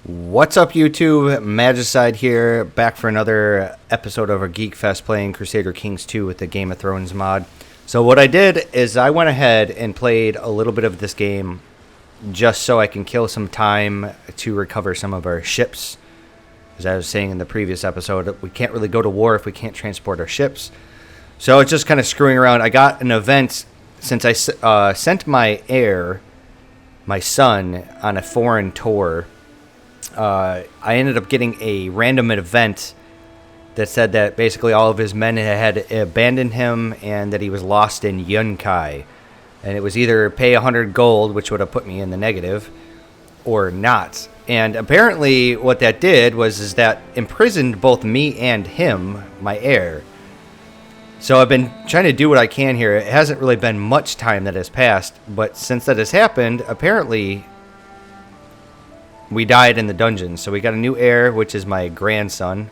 What's up, YouTube? Magicide here, back for another episode of our Geek Fest playing Crusader Kings II with the Game of Thrones mod. So what I did is I went ahead and played a little bit of this game just so I can kill some time to recover some of our ships. As I was saying in the previous episode, we can't really go to war if we can't transport our ships. So it's just kind of screwing around. I got an event since I sent my heir, my son, on a foreign tour. I ended up getting a random event that said that basically all of his men had abandoned him and that he was lost in Yunkai. And it was either pay 100 gold, which would have put me in the negative, or not. And apparently what that did is that imprisoned both me and him, my heir. So I've been trying to do what I can here. It hasn't really been much time that has passed, but since that has happened, apparently we died in the dungeon. So we got a new heir, which is my grandson.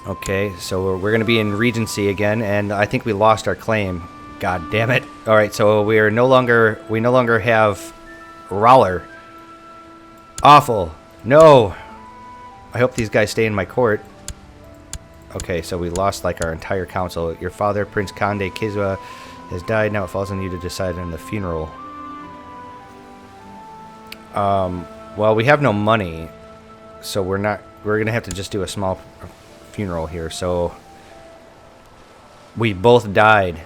Okay, so we're going to be in Regency again, and I think we lost our claim. God damn it. All right, so we no longer have Roller. Awful. No. I hope these guys stay in my court. Okay, so we lost like our entire council. Your father, Prince Conde Kizwa, has died. Now it falls on you to decide on the funeral. Well, we have no money, so we're gonna have to just do a small funeral here. So we both died.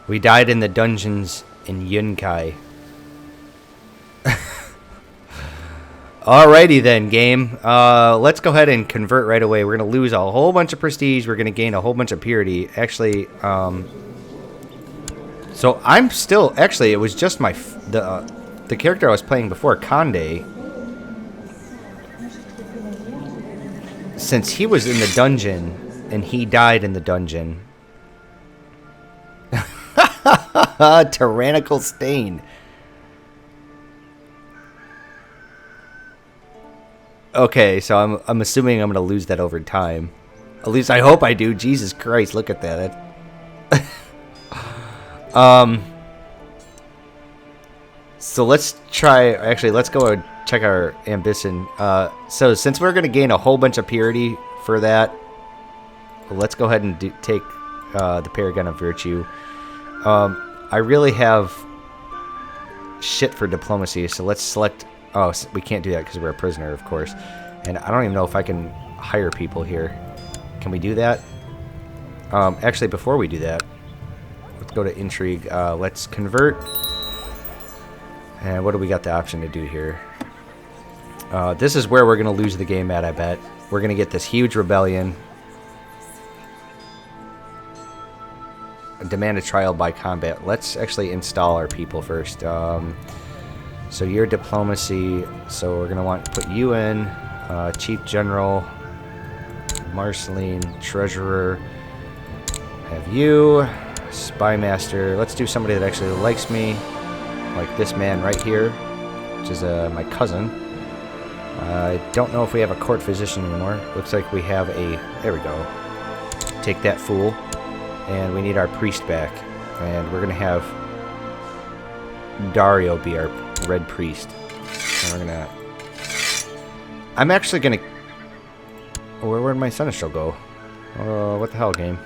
We died in the dungeons in Yunkai. Alrighty then, game. Let's go ahead and convert right away. We're gonna lose a whole bunch of prestige. We're gonna gain a whole bunch of purity. Actually, so I'm still it was just the character I was playing before, Conde, since he was in the dungeon and he died in the dungeon. Tyrannical stain. Okay, so I'm assuming I'm gonna lose that over time. At least I hope I do. Jesus Christ, look at that. So let's try. Actually, let's go and check our ambition. So since we're gonna gain a whole bunch of purity for that, let's go ahead and take the Paragon of Virtue. I really have shit for diplomacy, so let's select. Oh, we can't do that because we're a prisoner, of course. And I don't even know if I can hire people here. Can we do that? Actually, before we do that, let's go to intrigue. Let's convert. And what do we got the option to do here? This is where we're going to lose the game at, I bet. We're going to get this huge rebellion. Demand a trial by combat. Let's actually install our people first. So your diplomacy, so we're going to want to put you in. Chief General, Marceline, Treasurer. Have you. Spy Master. Let's do somebody that actually likes me. Like this man right here, which is my cousin. I don't know if we have a court physician anymore. Looks like we have a... There we go. Take that, fool. And we need our priest back. And we're going to have Dario be our red priest. And we're going to... I'm actually going to... Where'd my seneschal go? What the hell, game?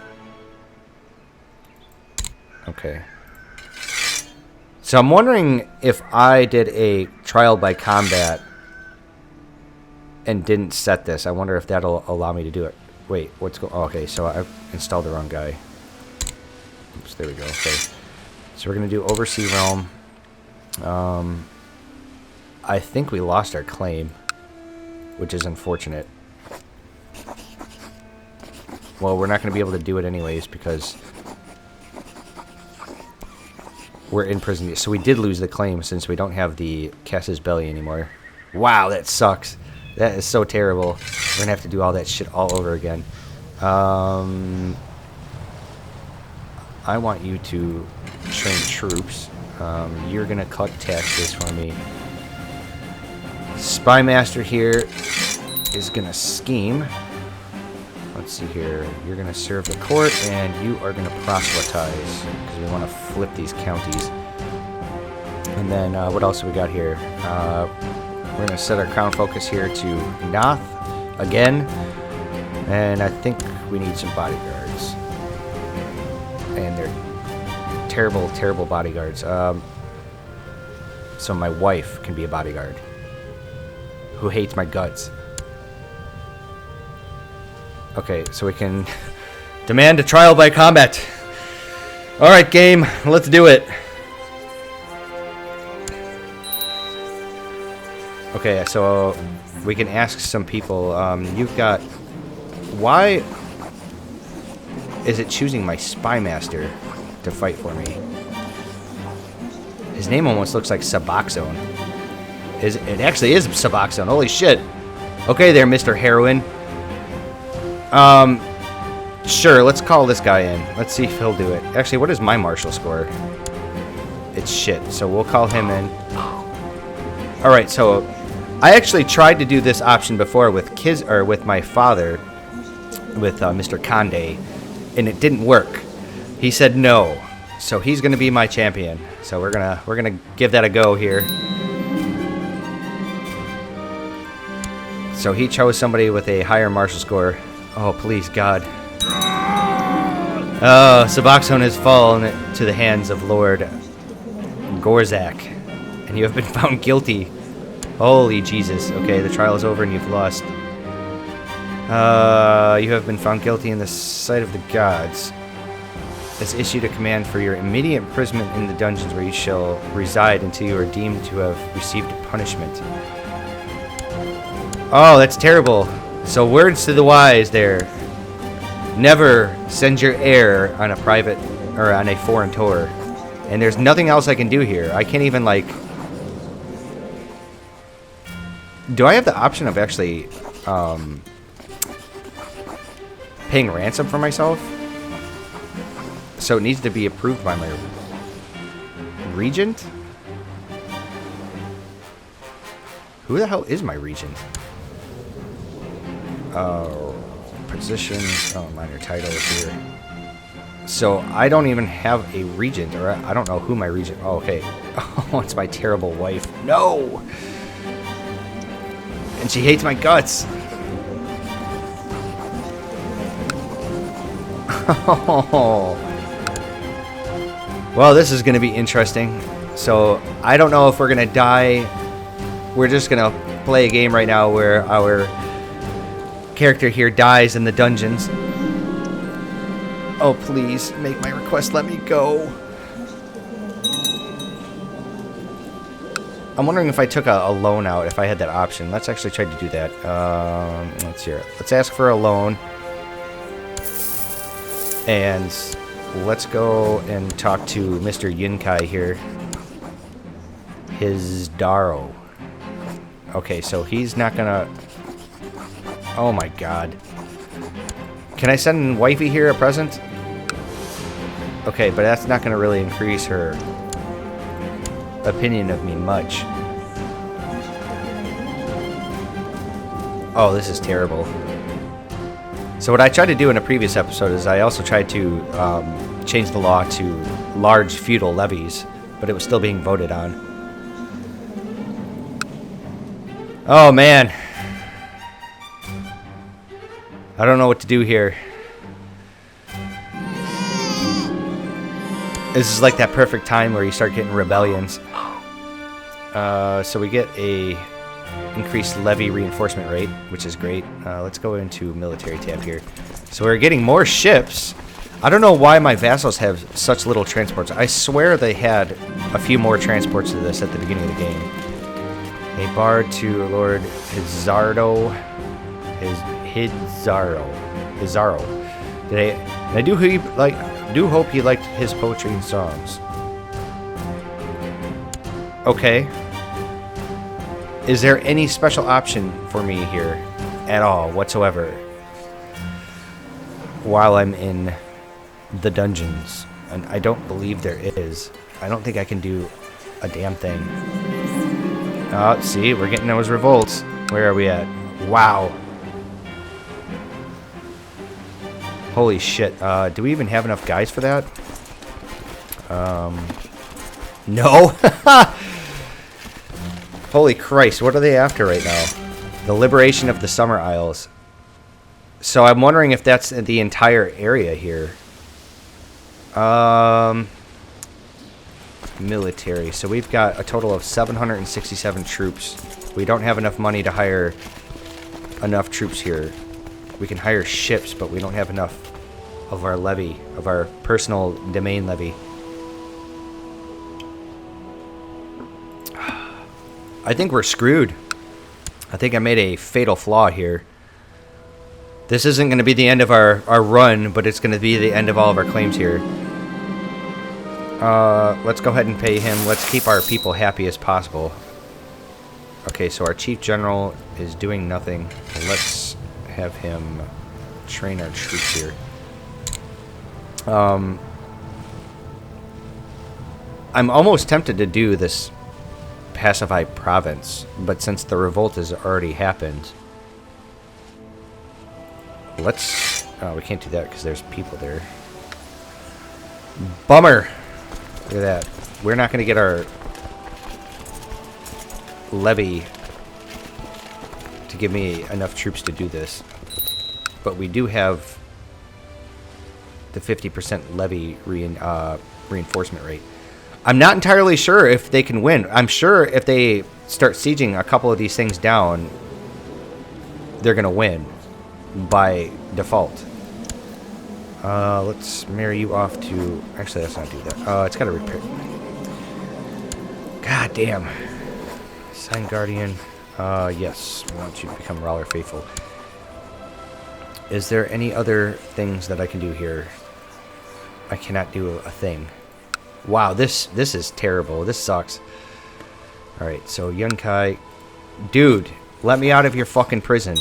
Okay. So I'm wondering if I did a trial by combat and didn't set this. I wonder if that'll allow me to do it. Wait, what's going on? Oh, okay, so I installed the wrong guy. Oops, there we go. Okay. So we're going to do Oversea Realm. I think we lost our claim, which is unfortunate. Well, we're not going to be able to do it anyways because we're in prison. So we did lose the claim since we don't have the Casus Belli anymore. Wow, that sucks. That is so terrible. We're going to have to do all that shit all over again. I want you to train troops. You're going to collect taxes for me. Spy Master here is going to scheme. Let's see here. You're going to serve the court, and you are going to proselytize, because we want to flip these counties. And And then what else do we got here? We're going to set our crown focus here to Naathi again. And I think we need some bodyguards. And they're terrible, terrible bodyguards. So my wife can be a bodyguard. Who hates my guts. Okay, so we can demand a trial by combat. Alright, game. Let's do it. Okay, so we can ask some people. You've got... Why is it choosing my spy master to fight for me? His name almost looks like Suboxone. It actually is Suboxone. Holy shit. Okay there, Mr. Heroin. Sure, let's call this guy in. Let's see if he'll do it. Actually, what is my martial score? It's shit, so we'll call him in. Alright, so I actually tried to do this option before with with my father, with Mr. Conde, and it didn't work. He said no, so he's gonna be my champion. So we're gonna give that a go here. So he chose somebody with a higher martial score. Oh, please, God. Oh, Suboxone has fallen to the hands of Lord Gorzak, and you have been found guilty. Holy Jesus. Okay, the trial is over and you've lost. You have been found guilty in the sight of the gods. Has issued a command for your immediate imprisonment in the dungeons where you shall reside until you are deemed to have received punishment. Oh, that's terrible. So words to the wise there. Never send your heir on a private or on a foreign tour. And there's nothing else I can do here. I can't even like... Do I have the option of actually paying ransom for myself? So it needs to be approved by my regent? Who the hell is my regent? Positions. Oh, minor titles here. So I don't even have a regent, or I don't know who my regent. Oh, okay. Oh, it's my terrible wife. No. And she hates my guts. Oh. Well, this is going to be interesting. So I don't know if we're going to die. We're just going to play a game right now where our character here dies in the dungeons. Oh, please make my request. Let me go. I'm wondering if I took a loan out, if I had that option. Let's actually try to do that. Let's hear it. Let's ask for a loan. And let's go and talk to Mr. Yunkai here. His Daro. Okay, so he's not gonna... Oh my god. Can I send wifey here a present? Okay, but that's not gonna really increase her opinion of me much. Oh, this is terrible. So what I tried to do in a previous episode is I also tried to change the law to large feudal levies, but it was still being voted on. Oh man. I don't know what to do here. This is like that perfect time where you start getting rebellions. So we get a increased levy reinforcement rate, which is great. Let's go into military tab here. So we're getting more ships. I don't know why my vassals have such little transports. I swear they had a few more transports to this at the beginning of the game. A bard to Lord Hizardo. Hizaro. I do hope he liked his poetry and songs. Okay. Is there any special option for me here at all whatsoever while I'm in the dungeons? And I don't believe there is. I don't think I can do a damn thing. Oh, see, we're getting those revolts. Where are we at? Wow. Holy shit. Do we even have enough guys for that? No. Holy Christ, what are they after right now? The liberation of the Summer Isles. So I'm wondering if that's the entire area here. Military. So we've got a total of 767 troops. We don't have enough money to hire enough troops here. We can hire ships, but we don't have enough of our levy, of our personal domain levy. I think we're screwed. I think I made a fatal flaw here. This isn't going to be the end of our run, but it's going to be the end of all of our claims here. Let's go ahead and pay him. Let's keep our people happy as possible. Okay, so our chief general is doing nothing. Let's have him train our troops here. I'm almost tempted to do this pacify province, but since the revolt has already happened, let's... Oh, we can't do that because there's people there. Bummer! Look at that. We're not going to get our levy to give me enough troops to do this. But we do have the 50% levy reinforcement rate. I'm not entirely sure if they can win. I'm sure if they start sieging a couple of these things down, they're going to win by default. Let's marry you off to... Actually, let's not do that. It's got to repair... God damn. Sign Guardian. Yes. I want you to become Rawler Faithful. Is there any other things that I can do here? I cannot do a thing. Wow, this is terrible. This sucks. Alright, so Yunkai... Dude, let me out of your fucking prison.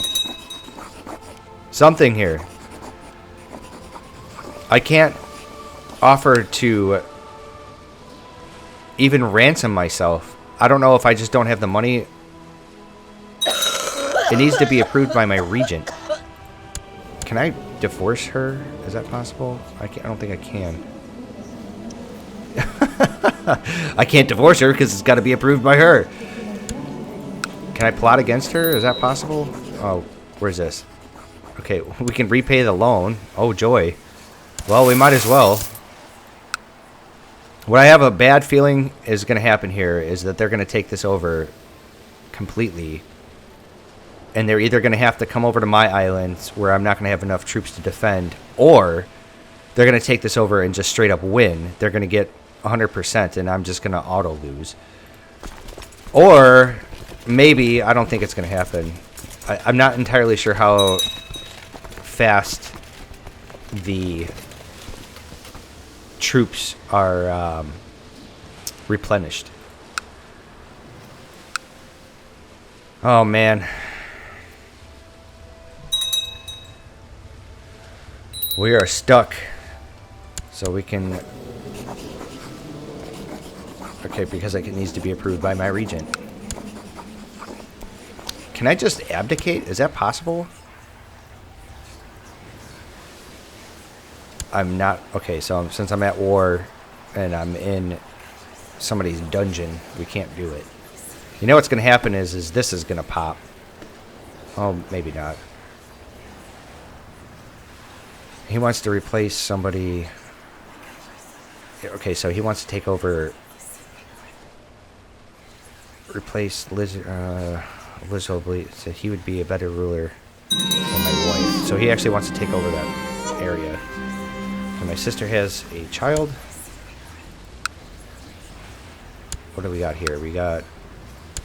Something here. I can't offer to even ransom myself. I don't know if I just don't have the money. It needs to be approved by my regent. Can I divorce her? Is that possible? I don't think I can. I can't divorce her because it's got to be approved by her. Can I plot against her? Is that possible? Oh, where's this? Okay, we can repay the loan. Oh, joy. Well, we might as well. What I have a bad feeling is going to happen here is that they're going to take this over completely. And they're either going to have to come over to my islands where I'm not going to have enough troops to defend, or they're going to take this over and just straight up win. They're going to get 100% and I'm just going to auto lose. Or maybe, I don't think it's going to happen. I'm not entirely sure how fast the troops are replenished. Oh man. We are stuck. So we can... Okay, because it needs to be approved by my regent. Can I just abdicate? Is that possible? I'm not... Okay, so since I'm at war and I'm in somebody's dungeon, we can't do it. You know what's going to happen is this is going to pop. Oh, maybe not. He wants to replace somebody... Okay, so he wants to take over... Replace Liz... Liz Obley. So he would be a better ruler than my wife. So he actually wants to take over that area. And my sister has a child. What do we got here? We got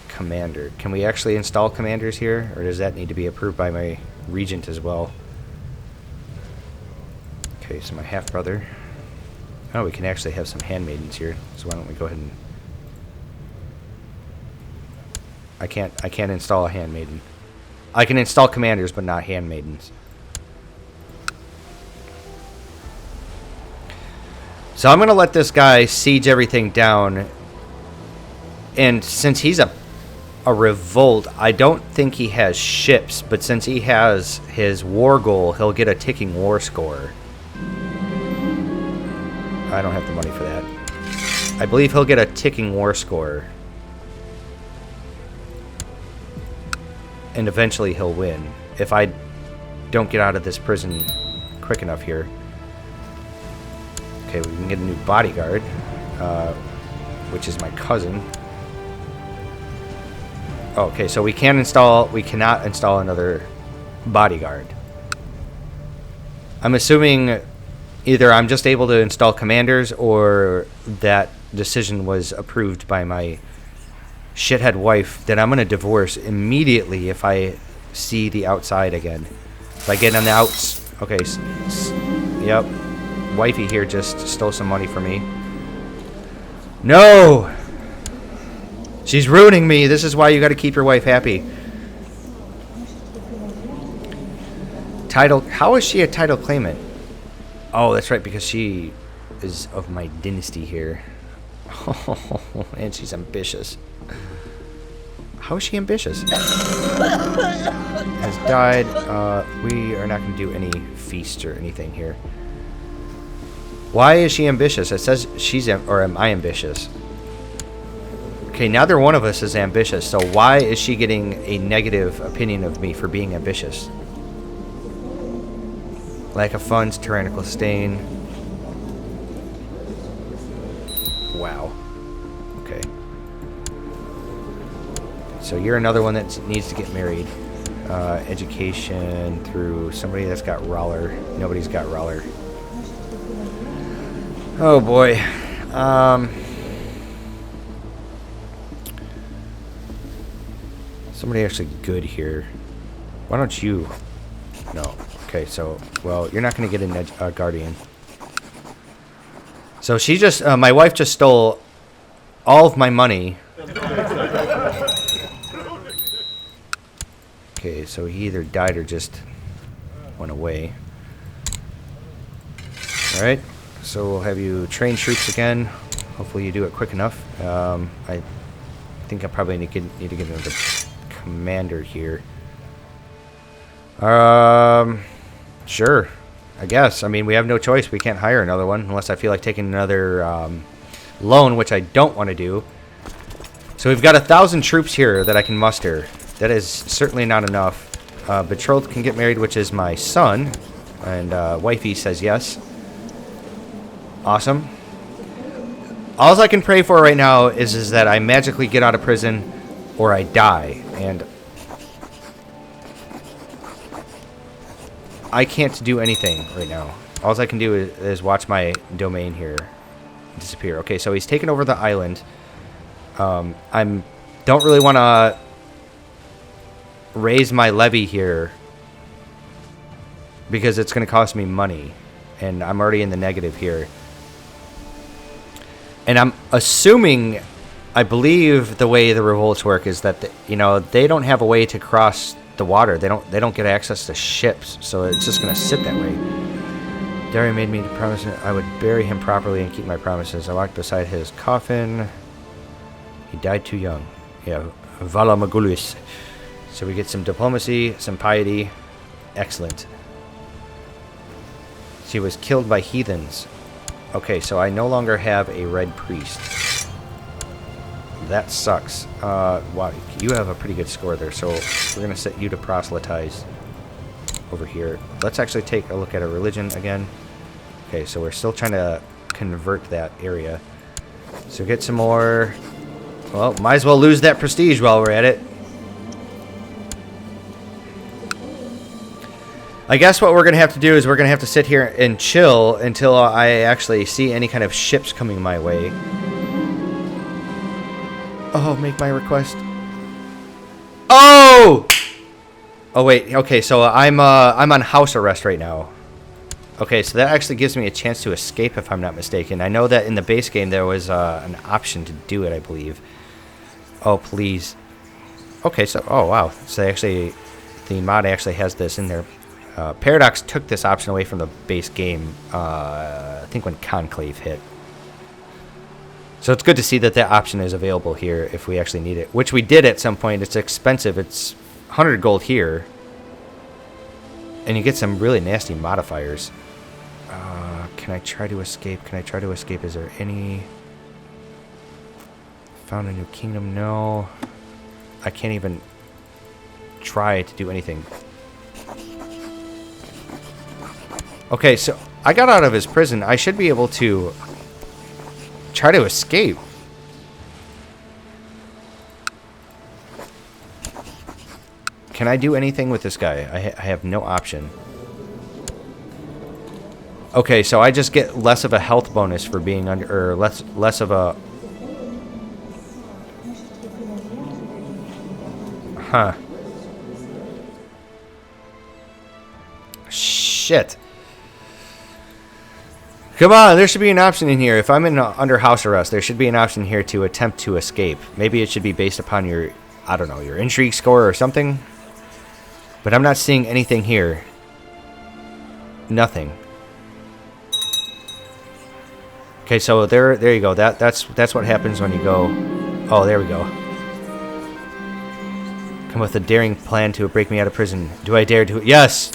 commander. Can we actually install commanders here? Or does that need to be approved by my regent as well? Okay, so my half-brother. Oh, we can actually have some handmaidens here. So why don't we go ahead and... I can't install a handmaiden. I can install commanders, but not handmaidens. So I'm going to let this guy siege everything down. And since he's a revolt, I don't think he has ships. But since he has his war goal, he'll get a ticking war score. I don't have the money for that. I believe he'll get a ticking war score. And eventually he'll win. If I don't get out of this prison quick enough here. Okay, we can get a new bodyguard, which is my cousin. Okay, so we cannot install another bodyguard. I'm assuming either I'm just able to install commanders or that decision was approved by my shithead wife that I'm going to divorce immediately if I see the outside again. If I get on the outs... Okay, yep. Wifey here just stole some money from me. No! She's ruining me. This is why you got to keep your wife happy. Title... How is she a title claimant? Oh, that's right, because she is of my dynasty here. And she's ambitious. How is she ambitious? Has died. We are not going to do any feast or anything here. Why is she ambitious? It says she's... Or am I ambitious? Okay, neither one of us is ambitious, so why is she getting a negative opinion of me for being ambitious? Lack of funds, tyrannical stain. Wow. Okay. So you're another one that needs to get married. Education through somebody that's got Roller. Nobody's got Roller. Oh boy. Somebody actually good here. Why don't you... No. Okay, so... Well, you're not going to get a guardian. So she just... my wife just stole all of my money. Okay, so he either died or just went away. Alright, so we'll have you train troops again. Hopefully you do it quick enough. I think I probably need to get another commander here. Sure, I guess. I mean, we have no choice. We can't hire another one unless I feel like taking another loan, which I don't want to do. So we've got 1,000 troops here that I can muster. That is certainly not enough. Betrothed can get married, which is my son. And wifey says yes. Awesome. All I can pray for right now is that I magically get out of prison or I die. And I can't do anything right now. All I can do is watch my domain here disappear. Okay, so he's taken over the island. I don't really want to raise my levy here because it's going to cost me money, and I'm already in the negative here. And I'm assuming, I believe the way the revolts work is that they don't have a way to cross the water. They don't get access to ships, so it's just going to sit that way. Dario made me promise I would bury him properly and keep my promises. I walked beside his coffin. He died too young. Yeah, Vala Magulus. So we get some diplomacy, some piety. Excellent. She was killed by heathens. Okay, so I no longer have a red priest. That sucks. Wow, you have a pretty good score there, so we're going to set you to proselytize over here. Let's actually take a look at our religion again. Okay, so we're still trying to convert that area. So get some more... Well, might as well lose that prestige while we're at it. I guess what we're going to have to do is we're going to have to sit here and chill until I actually see any kind of ships coming my way. Oh, make my request. Oh! Oh, wait. Okay, so I'm on house arrest right now. Okay, so that actually gives me a chance to escape if I'm not mistaken. I know that in the base game there was an option to do it, I believe. Oh, please. Okay, so... Oh, wow. So actually... The mod actually has this in there. Paradox took this option away from the base game, I think when Conclave hit. So it's good to see that that option is available here if we actually need it. Which we did at some point. It's expensive. It's 100 gold here. And you get some really nasty modifiers. Can I try to escape? Can I try to escape? Is there any... Found a new kingdom? No. I can't even try to do anything. Okay, so I got out of his prison. I should be able to try to escape. Can I do anything with this guy? I have no option. Okay, so I just get less of a health bonus for being under, or less of a... Huh. Shit. Come on, there should be an option in here. If I'm under house arrest, there should be an option here to attempt to escape. Maybe it should be based upon your, I don't know, your intrigue score or something. But I'm not seeing anything here. Nothing. Okay, so there you go. That's what happens when you go. Oh, there we go. Come with a daring plan to break me out of prison. Do I dare to? Yes!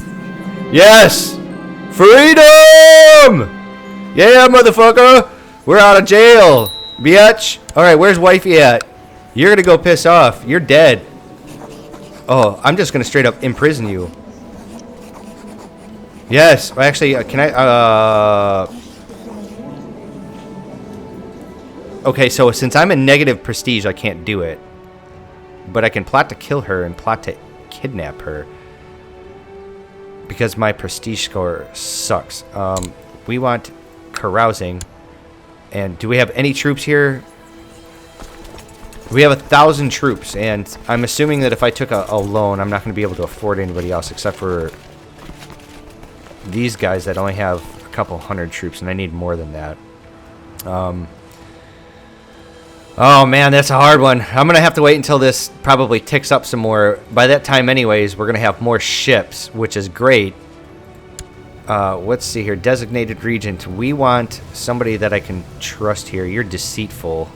Yes! Freedom! Yeah, motherfucker! We're out of jail, bitch! Alright, where's wifey at? You're gonna go piss off. You're dead. Oh, I'm just gonna straight up imprison you. Yes, actually, can I, Okay, so since I'm in negative prestige, I can't do it. But I can plot to kill her and plot to kidnap her. Because my prestige score sucks. We want carousing. And do we have any troops here? We have 1,000 troops. And I'm assuming that if I took a loan, I'm not going to be able to afford anybody else except for these guys that only have a couple hundred troops. And I need more than that. Oh man, that's a hard one. I'm going to have to wait until this probably ticks up some more. By that time anyways, we're going to have more ships, which is great. Let's see here. Designated regent. We want somebody that I can trust here. You're deceitful.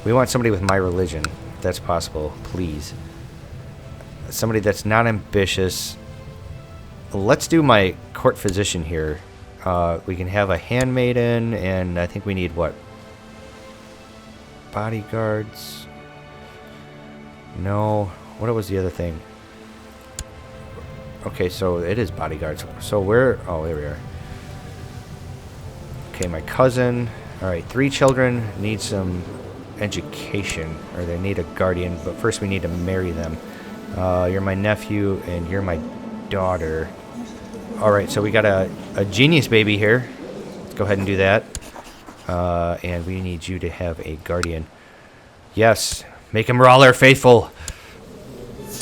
We want somebody with my religion, if that's possible, please. Somebody that's not ambitious. Let's do my court physician here. We can have a handmaiden, and I think we need what? Bodyguards. No. What was the other thing? Okay, so it is bodyguards. So where? Oh, there we are. Okay, my cousin. Alright, 3 children need some education, or they need a guardian, but first we need to marry them. You're my nephew, and you're my daughter. Alright, so we got a genius baby here. Let's go ahead and do that. And we need you to have a guardian. Yes, make him Rawler faithful.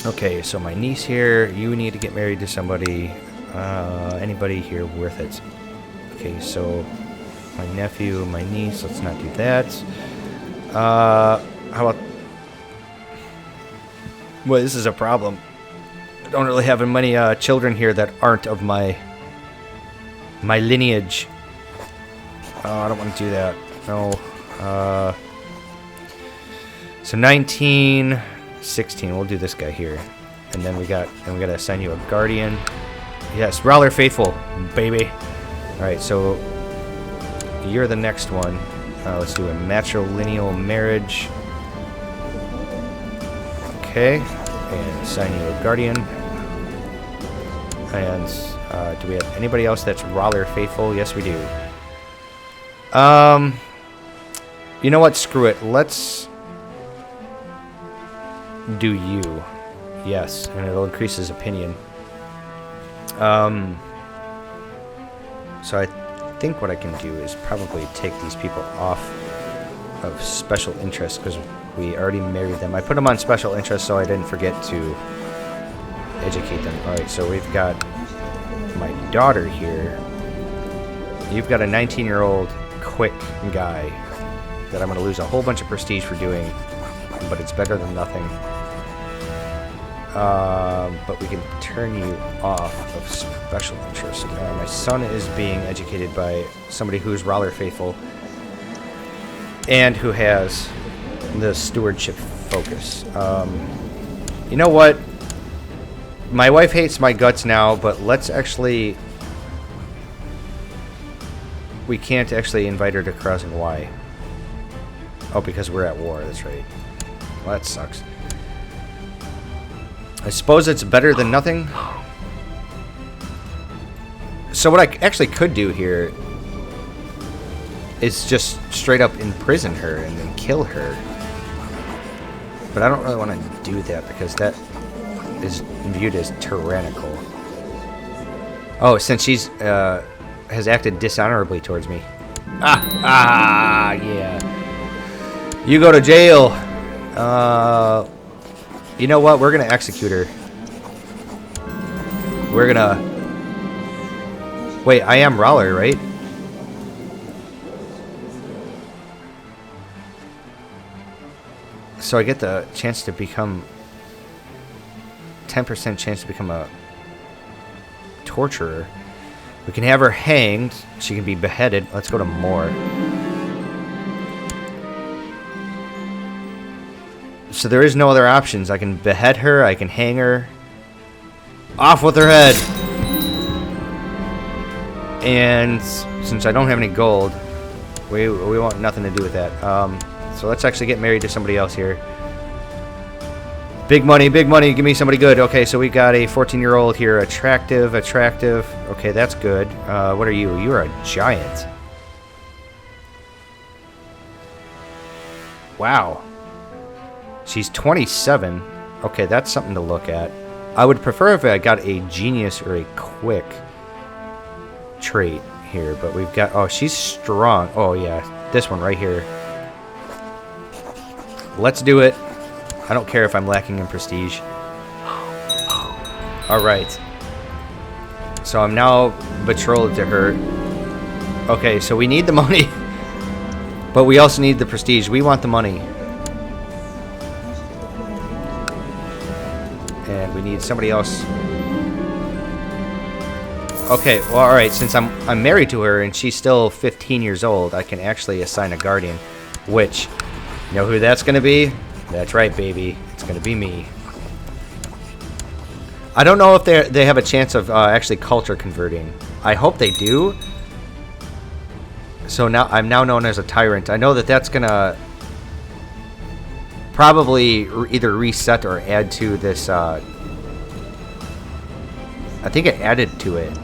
Okay, so my niece here, you need to get married to somebody. Anybody here worth it? Okay, so my nephew, my niece, let's not do that. How about... Well, this is a problem. I don't really have many children here that aren't of my lineage. Oh, I don't want to do that. No. So 19, 16. We'll do this guy here, and then we gotta assign you a guardian. Yes, Rawler faithful, baby. All right, so you're the next one. Let's do a matrilineal marriage. Okay, and assign you a guardian. And do we have anybody else that's Rawler faithful? Yes, we do. You know what? Screw it. Let's do you. Yes, and it'll increase his opinion. So I think what I can do is probably take these people off of special interest because we already married them. I put them on special interest so I didn't forget to educate them. Alright, so we've got my daughter here. You've got a 19-year-old quick guy that I'm going to lose a whole bunch of prestige for doing, but it's better than nothing. But we can turn you off of special interest. My son is being educated by somebody who's Rawler faithful and who has the stewardship focus. You know what? My wife hates my guts now, but let's actually... We can't actually invite her to carousing. Why? Oh, because we're at war. That's right. Well, that sucks. I suppose it's better than nothing. So what I actually could do here is just straight up imprison her and then kill her. But I don't really want to do that because that is viewed as tyrannical. Oh, since she's has acted dishonorably towards me. Yeah. You go to jail. You know what? We're gonna execute her. We're gonna... Wait, I am Roller, right? So I get the chance to become... 10% chance to become a torturer. We can have her hanged. She can be beheaded. Let's go to more. So there is no other options. I can behead her. I can hang her. Off with her head. And since I don't have any gold, we want nothing to do with that. So let's actually get married to somebody else here. Big money, big money. Give me somebody good. Okay, so we got a 14-year-old here. Attractive, attractive. Okay, that's good. What are you? You're a giant. Wow. She's 27. Okay, that's something to look at. I would prefer if I got a genius or a quick trait here, but we've got... Oh, she's strong. Oh, yeah. This one right here. Let's do it. I don't care if I'm lacking in prestige. Alright. So I'm now betrothed to her. Okay, so we need the money. But we also need the prestige. We want the money. And we need somebody else. Okay, well, alright. Since I'm married to her and she's still 15 years old, I can actually assign a guardian. Which, you know who that's going to be? That's right, baby. It's going to be me. I don't know if they have a chance of actually culture converting. I hope they do. So now I'm now known as a tyrant. I know that that's going to probably either reset or add to this. I think it added to it.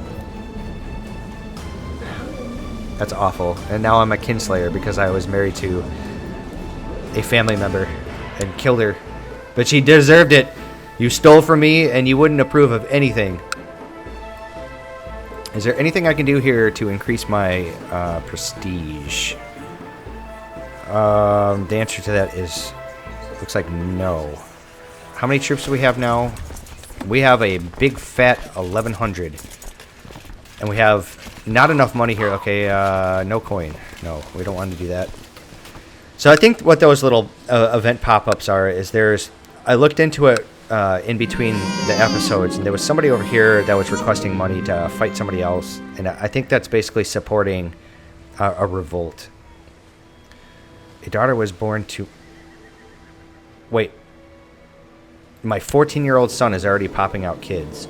That's awful. And now I'm a kinslayer because I was married to a family member and killed her. But she deserved it. You stole from me and you wouldn't approve of anything. Is there anything I can do here to increase my prestige? The answer to that is... looks like no. How many troops do we have now? We have a big fat 1,100. And we have not enough money here. Okay, no coin. No, we don't want to do that. So I think what those little event pop-ups are is there's... I looked into it in between the episodes, and there was somebody over here that was requesting money to fight somebody else. And I think that's basically supporting a revolt. A daughter was born to... Wait. My 14-year-old son is already popping out kids.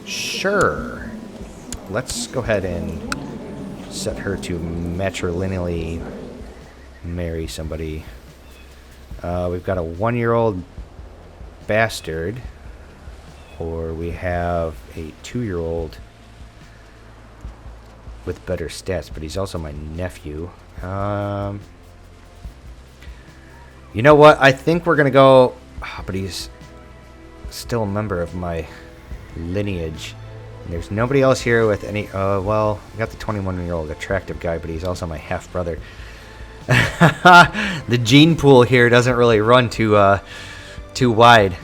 Sure. Let's go ahead and set her to matrilineally marry somebody. We've got a 1-year-old bastard, or we have a 2-year-old with better stats, but he's also my nephew. You know what? I think we're gonna go. Oh, but he's still a member of my lineage. And there's nobody else here with any. Well, we got the 21-year-old attractive guy, but he's also my half brother. The gene pool here doesn't really run too wide.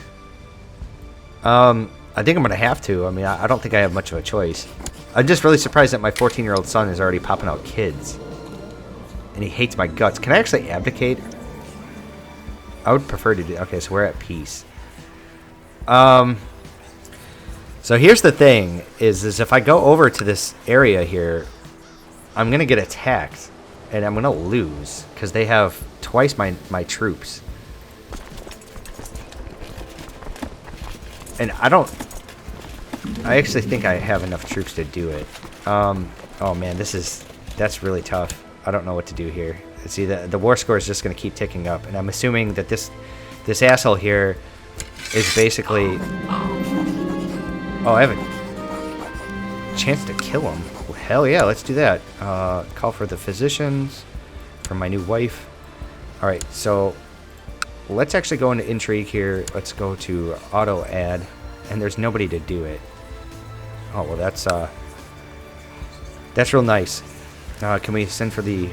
I think I'm gonna have to. I mean, I don't think I have much of a choice. I'm just really surprised that my 14-year-old son is already popping out kids, and he hates my guts. Can I actually abdicate? I would prefer to do. Okay, so we're at peace. So here's the thing: is if I go over to this area here, I'm gonna get attacked. And I'm going to lose because they have twice my troops. And I actually think I have enough troops to do it. Oh man, that's really tough. I don't know what to do here. See, the war score is just going to keep ticking up, and I'm assuming that this asshole here is basically... Oh, I have a chance to kill him. Well, hell yeah, let's do that. Call for the physicians for my new wife. All right, so let's actually go into intrigue here. Let's go to auto add, and there's nobody to do it. Oh, well, that's real nice. Can we send for the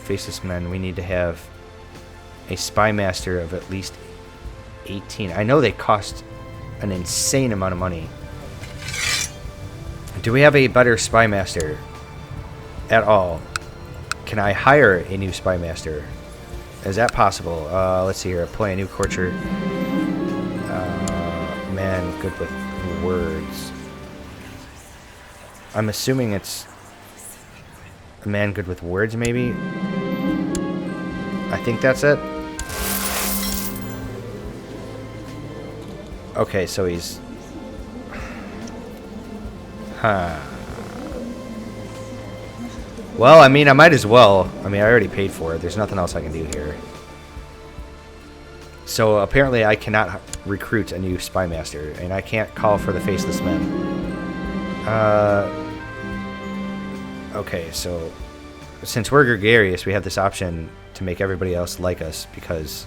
faceless men? We need to have a spy master of at least 18. I know they cost an insane amount of money. Do we have a better spy master at all? Can I hire a new spy master? Is that possible? Let's see here. Appoint a new courtier. Man, good with words. I'm assuming it's a man good with words, maybe? I think that's it. Okay, so he's... Huh. Well, I mean, I might as well. I mean, I already paid for it. There's nothing else I can do here. So, apparently, I cannot recruit a new spy master, and I can't call for the faceless men. Okay, so since we're gregarious, we have this option to make everybody else like us because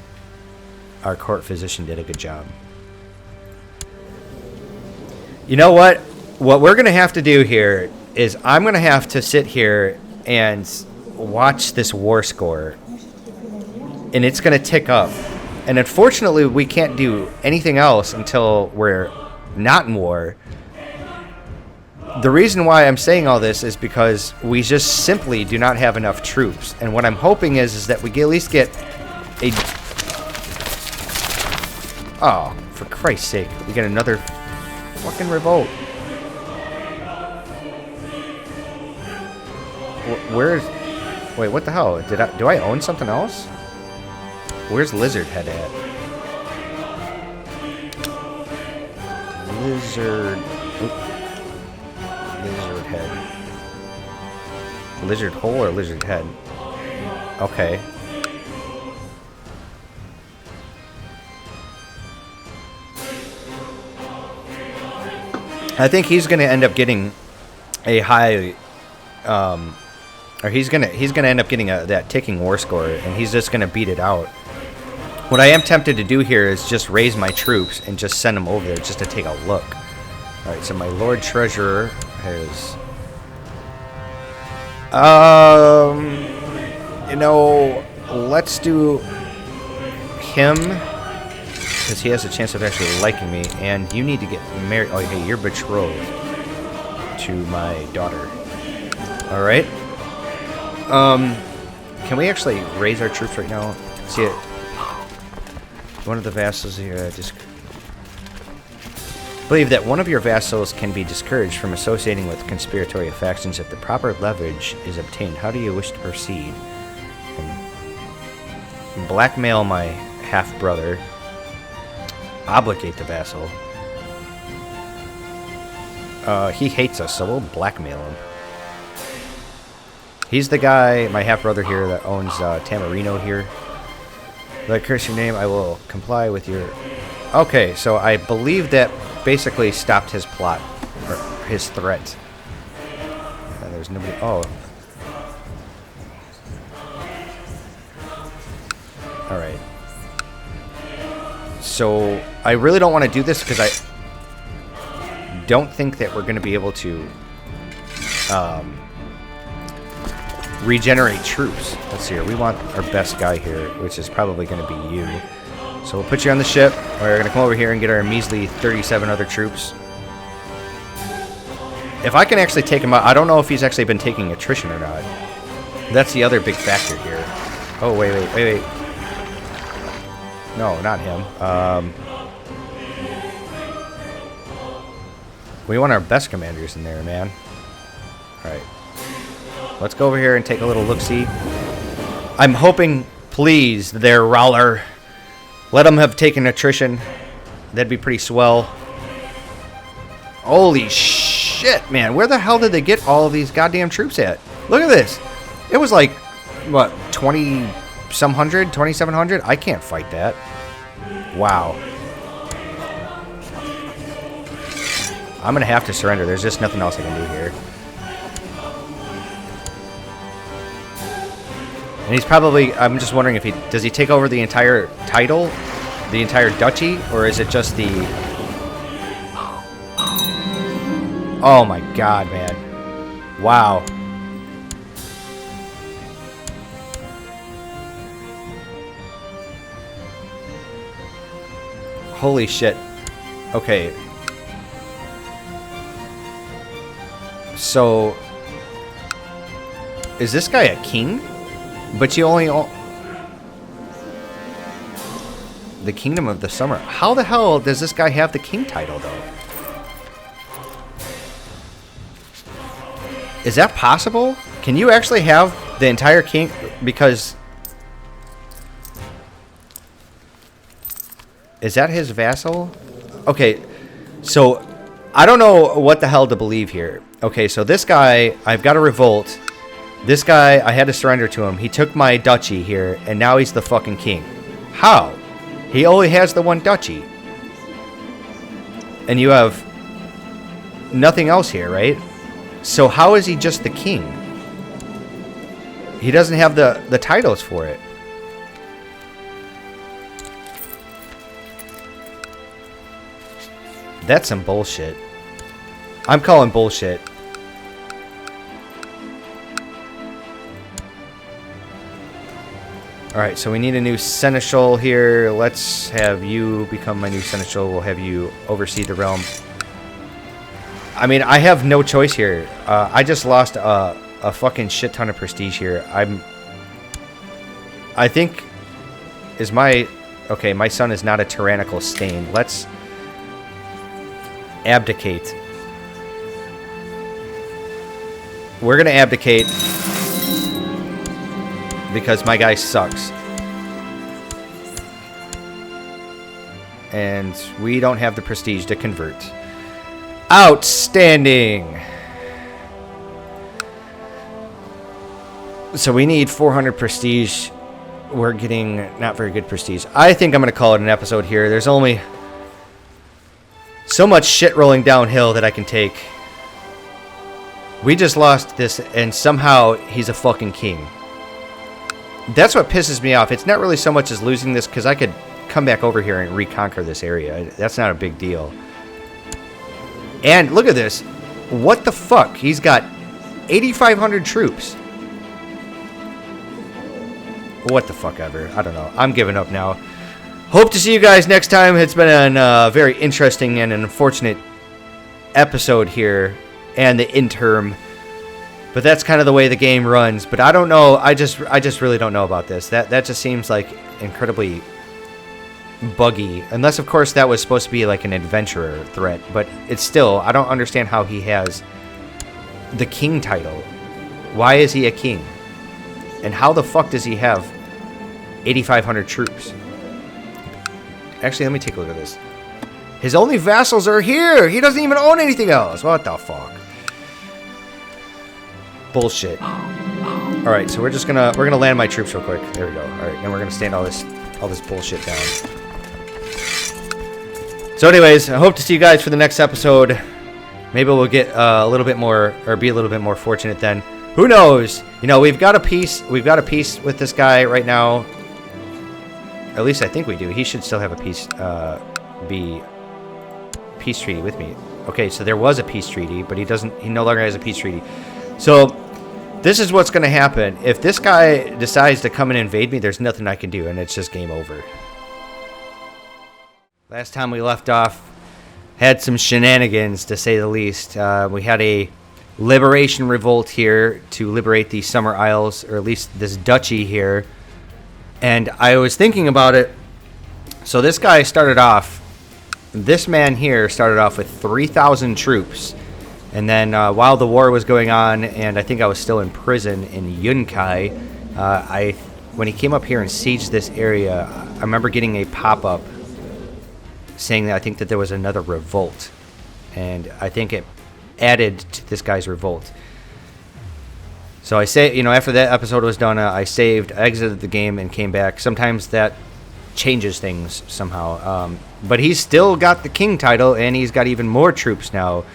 our court physician did a good job. You know what? What we're going to have to do here is I'm going to have to sit here and watch this war score, and it's going to tick up. And unfortunately, we can't do anything else until we're not in war. The reason why I'm saying all this is because we just simply do not have enough troops. And what I'm hoping is that we at least get a... Oh, for Christ's sake. We get another fucking revolt. Where's... Wait, what the hell? Do I own something else? Where's Lizard Head at? Lizard... Oop. Lizard Head. Lizard Hole or Lizard Head? Okay. I think he's going to end up getting a high... or he's gonna end up getting that ticking war score, and he's just going to beat it out. What I am tempted to do here is just raise my troops and just send them over there just to take a look. Alright, so my Lord Treasurer has... you know, let's do him, because he has a chance of actually liking me, and you need to get married. Oh, hey, you're betrothed to my daughter. Alright. Can we actually raise our troops right now? See it. One of the vassals here believe that one of your vassals can be discouraged from associating with conspiratorial factions if the proper leverage is obtained. How do you wish to proceed? Blackmail my half-brother. Obligate the vassal. He hates us, so we'll blackmail him. He's the guy, my half-brother here, that owns Tamarino here. If I curse your name, I will comply with your... Okay, so I believe that basically stopped his plot, or his threat. And there's nobody... Oh. Alright. So, I really don't want to do this because I don't think that we're going to be able to regenerate troops. Let's see here. We want our best guy here, which is probably going to be you. So we'll put you on the ship. We're going to come over here and get our measly 37 other troops. If I can actually take him out, I don't know if he's actually been taking attrition or not. That's the other big factor here. Oh, wait. No, not him. We want our best commanders in there, man. Alright. Let's go over here and take a little look-see. I'm hoping, please, there, Rowler. Let them have taken attrition. That'd be pretty swell. Holy shit, man. Where the hell did they get all of these goddamn troops at? Look at this. It was like what, 20 some hundred, 2,700? I can't fight that. Wow. I'm gonna have to surrender. There's just nothing else I can do here. And he's probably, I'm just wondering if does he take over the entire title, the entire duchy, or is it just the... Oh my god, man. Wow. Holy shit. Okay. So, is this guy a king? But you only own the Kingdom of the Summer. How the hell does this guy have the king title, though? Is that possible? Can you actually have the entire king? Because... Is that his vassal? Okay, so I don't know what the hell to believe here. Okay, so this guy, I've got a revolt. This guy, I had to surrender to him. He took my duchy here, and now he's the fucking king. How? He only has the one duchy. And you have nothing else here, right? So how is he just the king? He doesn't have the titles for it. That's some bullshit. I'm calling bullshit. Alright, so we need a new seneschal here. Let's have you become my new seneschal. We'll have you oversee the realm. I mean, I have no choice here. I just lost a fucking shit ton of prestige here. I think... Is my... Okay, my son is not a tyrannical stain. Let's... abdicate. We're gonna abdicate because my guy sucks. And we don't have the prestige to convert. Outstanding! So we need 400 prestige. We're getting not very good prestige. I think I'm gonna call it an episode here. There's only so much shit rolling downhill that I can take. We just lost this, and somehow he's a fucking king. That's what pisses me off. It's not really so much as losing this, because I could come back over here and reconquer this area. That's not a big deal. And look at this. What the fuck? He's got 8,500 troops. What the fuck ever. I don't know. I'm giving up now. Hope to see you guys next time. It's been a very interesting and unfortunate episode here, and the interim. But that's kind of the way the game runs. But I don't know. I just really don't know about this. That just seems like incredibly buggy. Unless, of course, that was supposed to be like an adventurer threat. But it's still, I don't understand how he has the king title. Why is he a king? And how the fuck does he have 8,500 troops? Actually, let me take a look at this. His only vassals are here. He doesn't even own anything else. What the fuck? Bullshit. All right, so we're gonna land my troops real quick. There we go. All right, and we're gonna stand all this bullshit down. So, anyways, I hope to see you guys for the next episode. Maybe we'll get a little bit more, or be a little bit more fortunate then. Who knows? You know, we've got a peace. We've got a peace with this guy right now. At least I think we do. He should still have a peace treaty with me. Okay, so there was a peace treaty, but he no longer has a peace treaty. So this is what's going to happen. If this guy decides to come and invade me, there's nothing I can do, and it's just game over. Last time we left off, had some shenanigans, to say the least. We had a liberation revolt here to liberate the Summer Isles, or at least this duchy here. And I was thinking about it. So this guy started off, this man here started off with 3,000 troops. And then while the war was going on, and I think I was still in prison in Yunkai, when he came up here and sieged this area, I remember getting a pop-up saying that I think that there was another revolt. And I think it added to this guy's revolt. So I say, you know, after that episode was done, I saved, exited the game, and came back. Sometimes that changes things somehow. But he's still got the king title, and he's got even more troops now.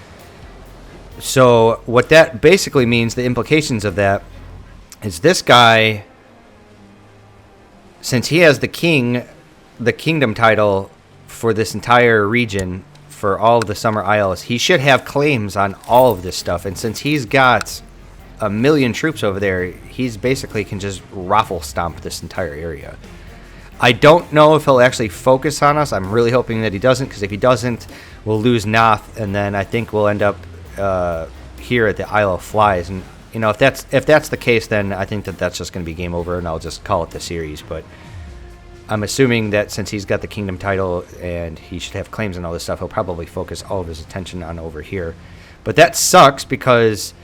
So what that basically means, the implications of that, is this guy, since he has the kingdom title for this entire region, for all of the Summer Isles, he should have claims on all of this stuff. And since he's got 1 million troops over there, he's basically can just raffle stomp this entire area. I don't know if he'll actually focus on us. I'm really hoping that he doesn't, because if he doesn't, we'll lose Naathi, and then I think we'll end up here at the Isle of Flies. And you know, if that's the case, then I think that that's just going to be game over, and I'll just call it the series. But I'm assuming that since he's got the kingdom title and he should have claims and all this stuff, he'll probably focus all of his attention on over here. But that sucks, because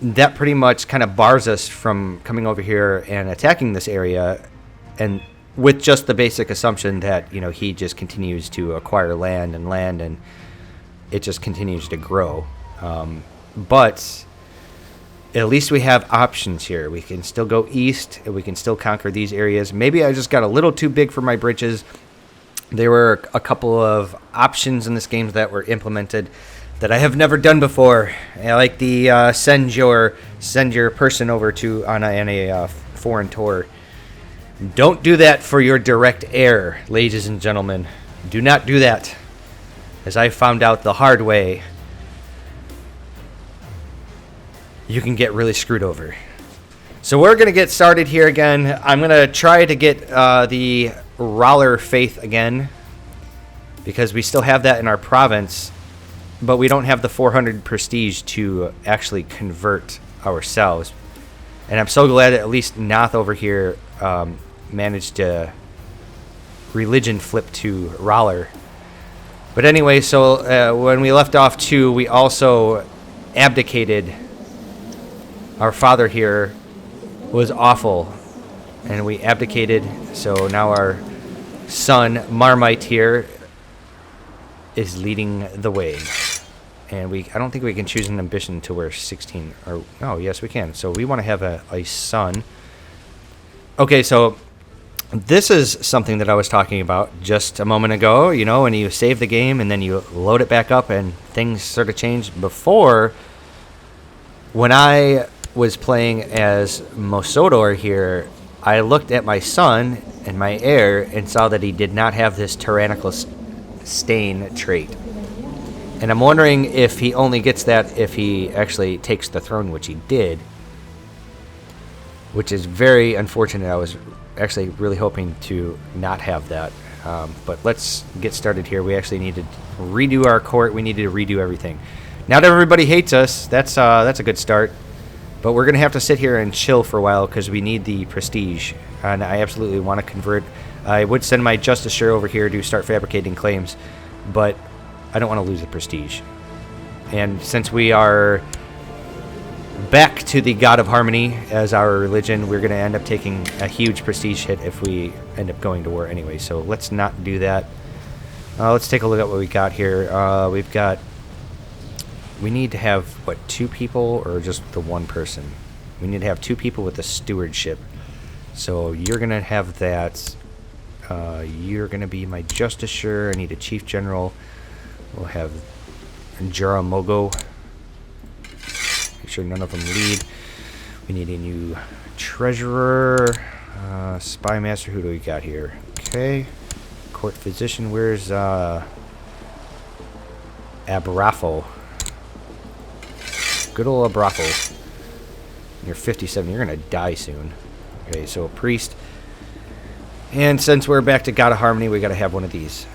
that pretty much kind of bars us from coming over here and attacking this area, and with just the basic assumption that, you know, he just continues to acquire land, and it just continues to grow. But at least we have options here. We can still go east, and we can still conquer these areas. Maybe I just got a little too big for my britches. There were a couple of options in this game that were implemented that I have never done before. I like the send your person over to on a foreign tour. Don't do that for your direct heir, ladies and gentlemen. Do not do that, as I found out the hard way. You can get really screwed over. So we're going to get started here again. I'm going to try to get the Roller Faith again, because we still have that in our province, but we don't have the 400 prestige to actually convert ourselves. And I'm so glad that at least Naathi over here managed to religion flip to Roller. But anyway, so when we left off too, we also abdicated. Our father here was awful, and we abdicated. So now our son Marmite here is leading the way. And I don't think we can choose an ambition until we're 16. Or oh, yes, we can. So we want to have a son. Okay, so this is something that I was talking about just a moment ago. You know, when you save the game and then you load it back up and things sort of change. Before, when I was playing as Mosodor here, I looked at my son and my heir and saw that he did not have this tyrannical stain trait. And I'm wondering if he only gets that if he actually takes the throne, which he did. Which is very unfortunate. I was actually really hoping to not have that. But let's get started here. We actually need to redo our court. We need to redo everything. Now that everybody hates us, that's a good start. But we're going to have to sit here and chill for a while because we need the prestige. And I absolutely want to convert. I would send my Justiciar over here to start fabricating claims, but I don't want to lose the prestige. And since we are back to the God of Harmony as our religion, we're going to end up taking a huge prestige hit if we end up going to war anyway. So let's not do that. Let's take a look at what we got here. We need to have, what, 2 people or just the one person? We need to have 2 people with a stewardship. So you're going to have that. You're going to be my Justiciar. I need a Chief General. We'll have Jaramogo. Make sure none of them lead. We need a new Treasurer. Spy Master. Who do we got here? Okay. Court Physician. Where's Abrafo? Good old Abrafo. You're 57. You're going to die soon. Okay, so a priest. And since we're back to God of Harmony, we got to have one of these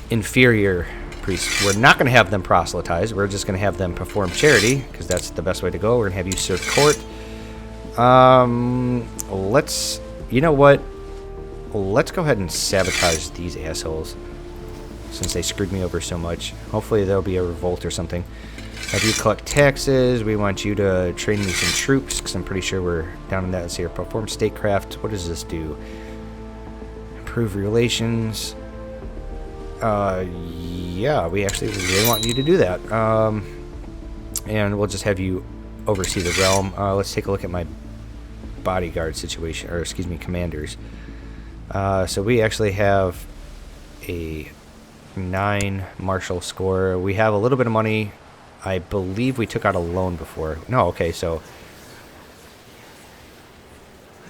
inferior priests. We're not going to have them proselytize. We're just going to have them perform charity, because that's the best way to go. We're going to have you serve court. Let's... You know what? Let's go ahead and sabotage these assholes, since they screwed me over so much. Hopefully there'll be a revolt or something. Have you collect taxes. We want you to train me some troops, because I'm pretty sure we're down in that. Let's see here. Perform statecraft. What does this do? Improve relations. Yeah, we actually really want you to do that. And we'll just have you oversee the realm. Let's take a look at my bodyguard situation, or excuse me, commanders. So we actually have a 9 martial score. We have a little bit of money. I believe we took out a loan before. No, okay, so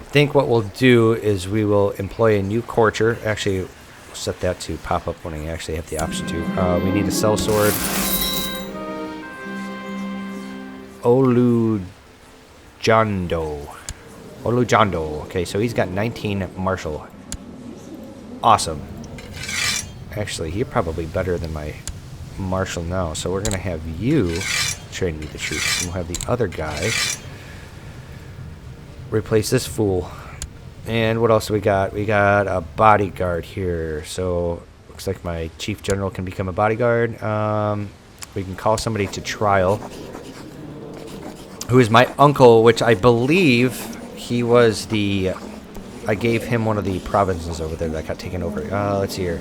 I think what we'll do is we will employ a new courtier. Actually, we'll set that to pop up when I actually have the option to. We need a sellsword. Olujando. Okay, so he's got 19 martial. Awesome. Actually, you're probably better than my marshal now, so we're gonna have you train me the troops, and we'll have the other guy replace this fool. And what else do we got? We got a bodyguard here, so looks like my chief general can become a bodyguard. We can call somebody to trial, who is my uncle, which I believe he was the... I gave him one of the provinces over there that got taken over. Let's see here.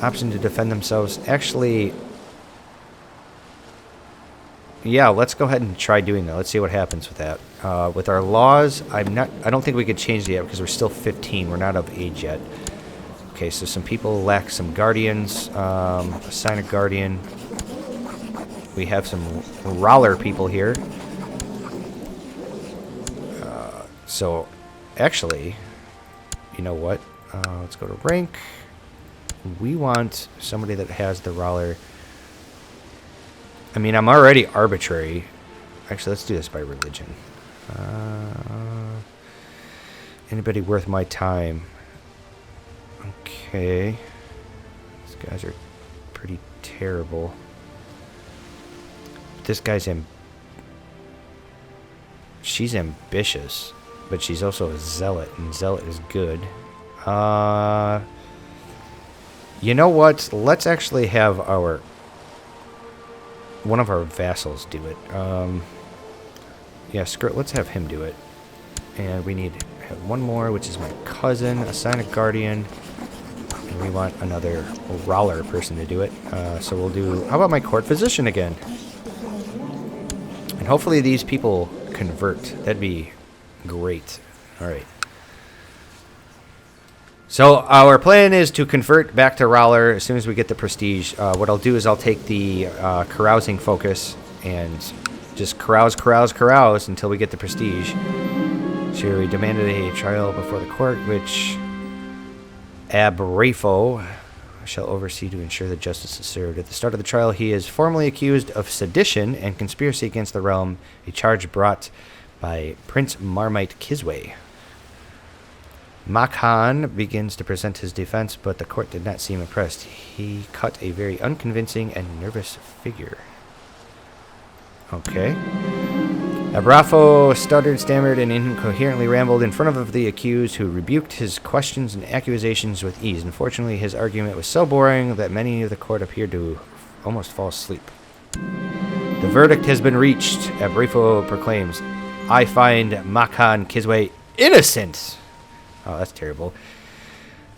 Option to defend themselves. Actually, yeah, let's go ahead and try doing that. Let's see what happens with that. With our laws, I don't think we could change it yet because we're still 15. We're not of age yet. Okay, so some people lack some guardians. Assign a guardian. We have some Roller people here. So, actually, you know what? Let's go to rank. We want somebody that has the Roller. I mean, I'm already arbitrary. Actually, let's do this by religion. Anybody worth my time? Okay. These guys are pretty terrible. This guy's she's ambitious, but she's also a zealot, and zealot is good. You know what? Let's actually have one of our vassals do it. Yeah, screw it. Let's have him do it. And we need to have one more, which is my cousin. Assign a guardian. And we want another Roller person to do it. So we'll do... How about my court physician again? And hopefully these people convert. That'd be great. Alright. So our plan is to convert back to Roller as soon as we get the prestige. What I'll do is I'll take the carousing focus and just carouse until we get the prestige. So we demanded a trial before the court, which Abrafo shall oversee to ensure that justice is served. At the start of the trial, he is formally accused of sedition and conspiracy against the realm, a charge brought by Prince Marmite Kisway. Makhan begins to present his defense, but the court did not seem impressed. He cut a very unconvincing and nervous figure. Okay. Abrafo stuttered, stammered, and incoherently rambled in front of the accused, who rebuked his questions and accusations with ease. Unfortunately, his argument was so boring that many of the court appeared to almost fall asleep. The verdict has been reached, Abrafo proclaims. I find Makhan Kisway innocent. Oh, that's terrible.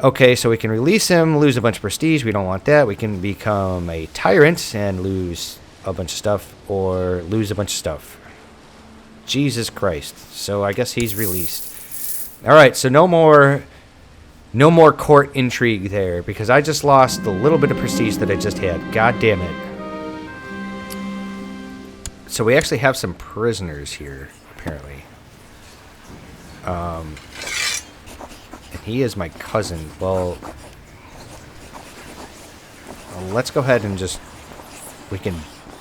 Okay, so we can release him, lose a bunch of prestige. We don't want that. We can become a tyrant and lose a bunch of stuff, or lose a bunch of stuff. Jesus Christ. So I guess he's released. All right, so no more court intrigue there, because I just lost the little bit of prestige that I just had. God damn it. So we actually have some prisoners here, apparently. And he is my cousin. Well, let's go ahead and just... We can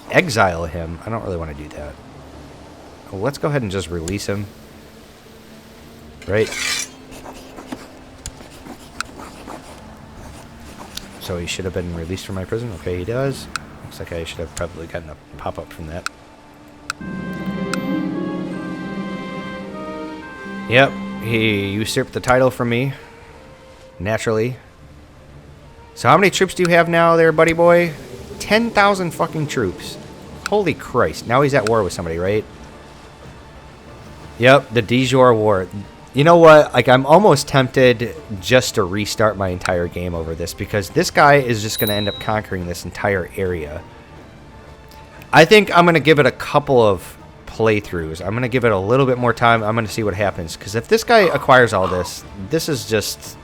exile him. I don't really want to do that. Let's go ahead and just release him. Right? So he should have been released from my prison. Okay, he does. Looks like I should have probably gotten a pop-up from that. Yep, he usurped the title from me. Naturally. So how many troops do you have now there, buddy boy? 10,000 fucking troops. Holy Christ. Now he's at war with somebody, right? Yep, the de jure war. You know what? Like, I'm almost tempted just to restart my entire game over this, because this guy is just going to end up conquering this entire area. I think I'm going to give it a couple of playthroughs. I'm going to give it a little bit more time. I'm going to see what happens. Because if this guy acquires all this, this is just...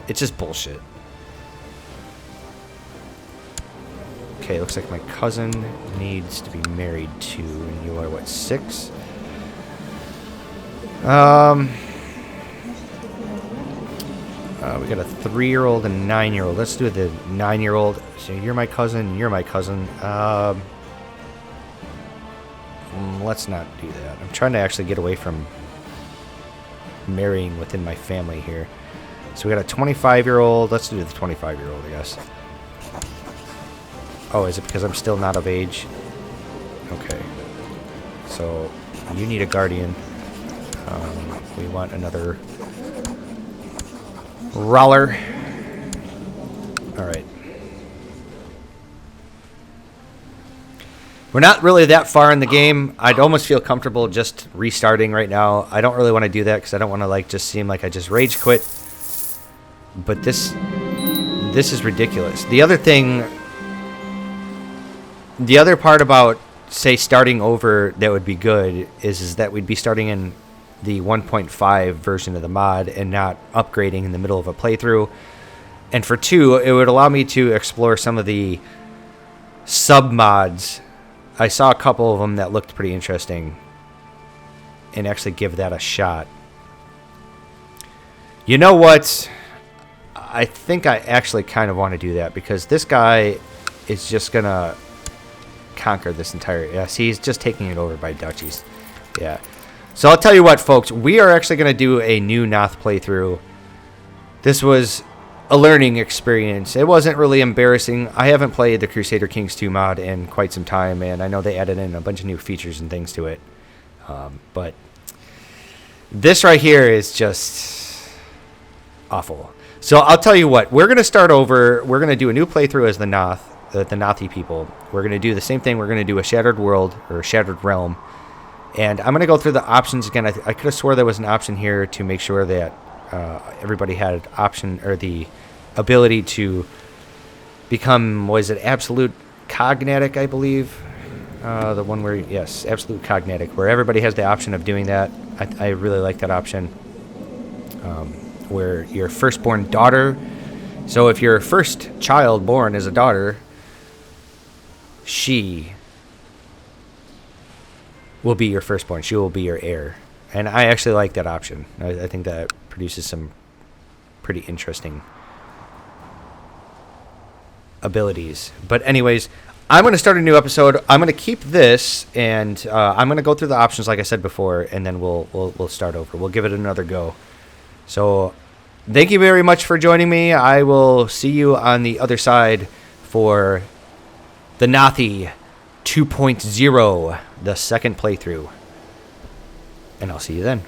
It's just bullshit. Okay, looks like my cousin needs to be married to, and you are, what, 6? We got a 3-year-old and a 9-year-old. Let's do the 9-year-old. So you're my cousin, you're my cousin. Let's not do that. I'm trying to actually get away from marrying within my family here. So we got a 25-year-old. Let's do the 25-year-old, I guess. Oh, is it because I'm still not of age? Okay. So you need a guardian. We want another roller. All right. We're not really that far in the game. I'd almost feel comfortable just restarting right now. I don't really want to do that because I don't want to like just seem like I just rage quit. But this is ridiculous. The other thing, the other part about, say, starting over that would be good is that we'd be starting in the 1.5 version of the mod and not upgrading in the middle of a playthrough. And for 2, it would allow me to explore some of the sub-mods. I saw a couple of them that looked pretty interesting and actually give that a shot. You know what? I think I actually kind of want to do that because this guy is just going to conquer this entire... Yes, he's just taking it over by duchies. Yeah. So I'll tell you what, folks. We are actually going to do a new Naathi playthrough. This was a learning experience. It wasn't really embarrassing. I haven't played the Crusader Kings II mod in quite some time, and I know they added in a bunch of new features and things to it. But this right here is just awful. So I'll tell you what. We're going to start over. We're going to do a new playthrough as the Naathi people. We're going to do the same thing. We're going to do a Shattered World or a Shattered Realm. And I'm going to go through the options again. I could have swore there was an option here to make sure that everybody had option or the ability to become, was it absolute cognatic, I believe? The one where, yes, absolute cognatic, where everybody has the option of doing that. I really like that option. Where your firstborn daughter, so if your first child born is a daughter, she will be your firstborn. She will be your heir. And I actually like that option. I think that produces some pretty interesting abilities. But anyways, I'm going to start a new episode. I'm going to keep this, and I'm going to go through the options like I said before, and then we'll start over. We'll give it another go. So thank you very much for joining me. I will see you on the other side for the Naathi 2.0, the second playthrough. And I'll see you then.